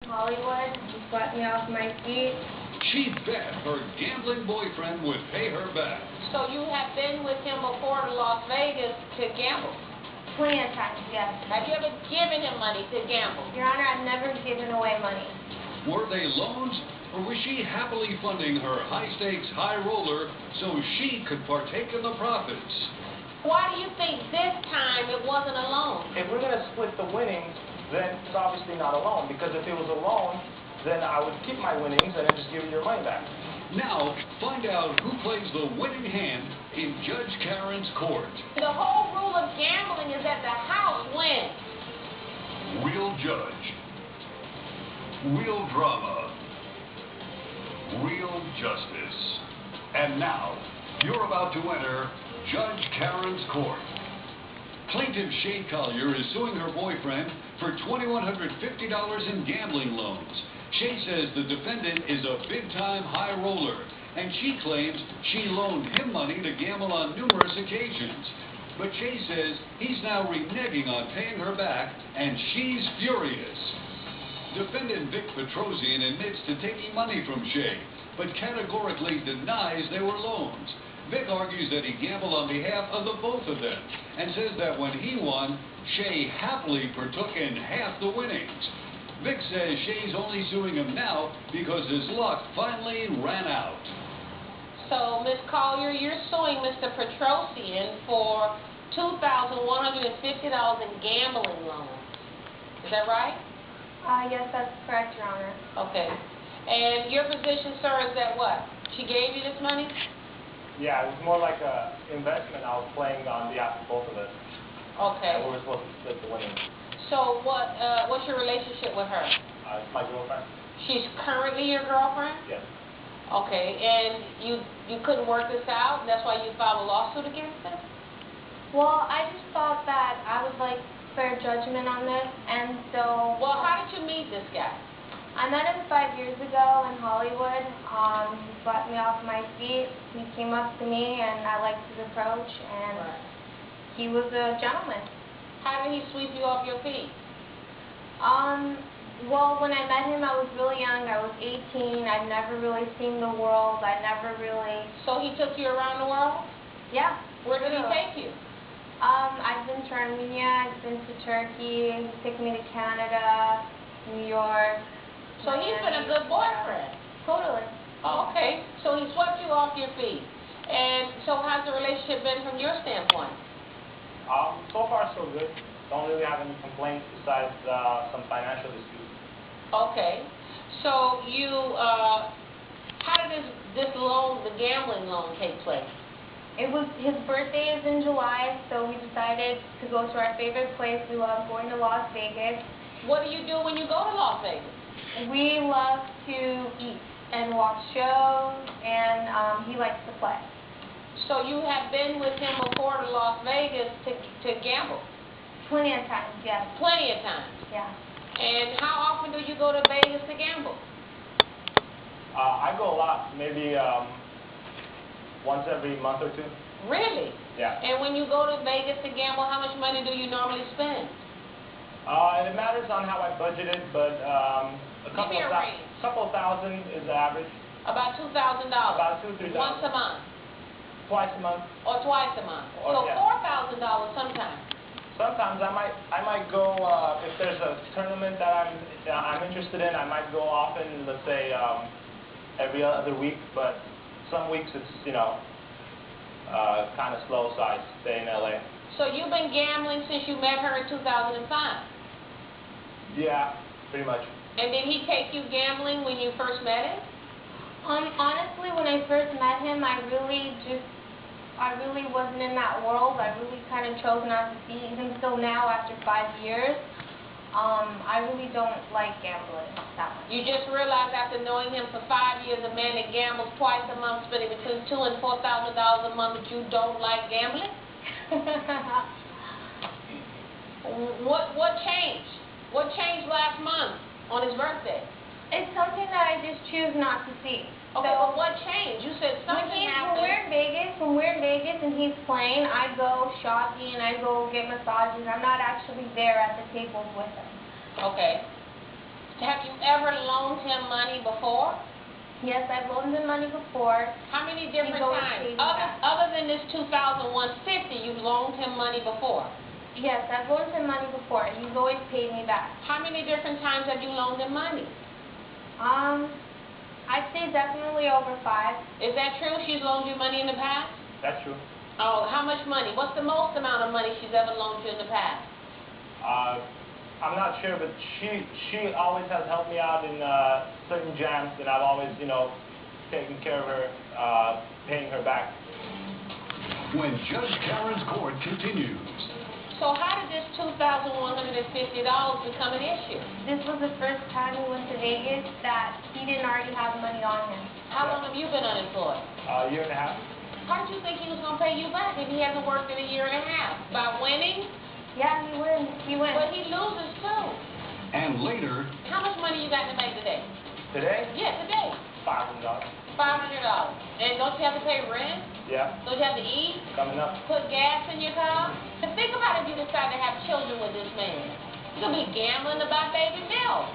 Hollywood just got me off my feet. She bet her gambling boyfriend would pay her back. So you have been with him before to Las Vegas to gamble? Plenty of times, yes. Have you ever given him money to gamble? Your Honor, I've never given away money. Were they loans, or was she happily funding her high-stakes high roller so she could partake in the profits? Why do you think this time it wasn't a loan? If we're going to split the winnings, then it's obviously not a loan, because if it was a loan, then I would keep my winnings and then just give you your money back. Now, find out who plays the winning hand in Judge Karen's court. The whole rule of gambling is that the house wins. Real judge. Real drama. Real justice. And now, you're about to enter Judge Karen's court. Plaintiff Shay Collier is suing her boyfriend for $2,150 in gambling loans. Shay says the defendant is a big-time high roller, and she claims she loaned him money to gamble on numerous occasions. But Shay says he's now reneging on paying her back, and she's furious. Defendant Vic Petrosian admits to taking money from Shay, but categorically denies they were loans. Vic argues that he gambled on behalf of the both of them, and says that when he won, Shay happily partook in half the winnings. Vic says Shay's only suing him now because his luck finally ran out. So, Ms. Collier, you're suing Mr. Petrosian for $2,150 in gambling loans. Is that right? Yes, that's correct, Your Honor. Okay. And your position, sir, is that what? She gave you this money? Yeah, it was more like an investment I was playing on behalf of both of us. Okay. And we were supposed to split the winnings. So what's your relationship with her? It's my girlfriend. She's currently your girlfriend? Yes. Okay, and you couldn't work this out, and that's why you filed a lawsuit against him? Well, I just thought that I would like fair judgment on this, and so... Well, how did you meet this guy? I met him 5 years ago in Hollywood. He got me off my feet. He came up to me, and I liked his approach, and he was a gentleman. How did he sweep you off your feet? Well, when I met him, I was really young. I was 18. I'd never really seen the world. I never really... So he took you around the world? Yeah. Where did he take you? I've been to Armenia. I've been to Turkey. He's taken me to Canada, New York. So he's been a good boyfriend. Totally. Oh, okay. So he swept you off your feet. And so how's the relationship been from your standpoint? So far, so good. Don't really have any complaints besides some financial disputes. Okay. So you, how did this loan, the gambling loan, take place? It was, his birthday is in July, so we decided to go to our favorite place. We love going to Las Vegas. What do you do when you go to Las Vegas? We love to eat and watch shows, and he likes to play. So you have been with him before to Las Vegas to gamble? Plenty of times, yes. Plenty of times? Yeah. And how often do you go to Vegas to gamble? I go a lot, maybe once every month or two. Really? Yeah. And when you go to Vegas to gamble, how much money do you normally spend? It matters on how I budget it, but a couple thousand is the average. About $2,000? About $2,000 to $3,000. Once a month? Twice a month. Or twice a month? Or, so yeah. $4,000 sometimes? Sometimes I might go if there's a tournament that I'm interested in. I might go often, let's say every other week. But some weeks it's kind of slow, so I stay in LA. So you've been gambling since you met her in 2005? Yeah, pretty much. And did he take you gambling when you first met him? Honestly, when I first met him, I really wasn't in that world. I really kind of chose not to be. Even still now, after 5 years, I really don't like gambling that much. You just realized after knowing him for 5 years, a man that gambles twice a month, spending between $2,000 and $4,000 a month, that you don't like gambling? What changed? What changed last month on his birthday? It's something that I just choose not to see. Okay, so, but what changed? You said something happened. When we're in Vegas and he's playing, I go shopping and I go get massages. I'm not actually there at the tables with him. Okay. Have you ever loaned him money before? Yes, I've loaned him money before. How many different He's always times? paid me back. Other than this 2,150, you've loaned him money before. Yes, I've loaned him money before, and he's always paid me back. How many different times have you loaned him money? I'd say definitely over 5. Is that true? She's loaned you money in the past? That's true. Oh, how much money? What's the most amount of money she's ever loaned you in the past? I'm not sure, but she always has helped me out in certain jams, and I've always, taken care of her, paying her back. When Judge Karen's court continues. So how did this $2,150 become an issue? This was the first time he went to Vegas that he didn't already have money on him. How long have you been unemployed? A year and a half. How did you think he was going to pay you back if he hasn't worked in a year and a half? By winning? Yeah, he wins. He wins. But he loses too. And later. How much money you got in the bank today? Today? Yeah, today. $500. $500. And don't you have to pay rent? Yeah. Don't you have to eat? Coming up. Put gas in your car? And think about if you decide to have children with this man. You're going to be gambling about baby milk.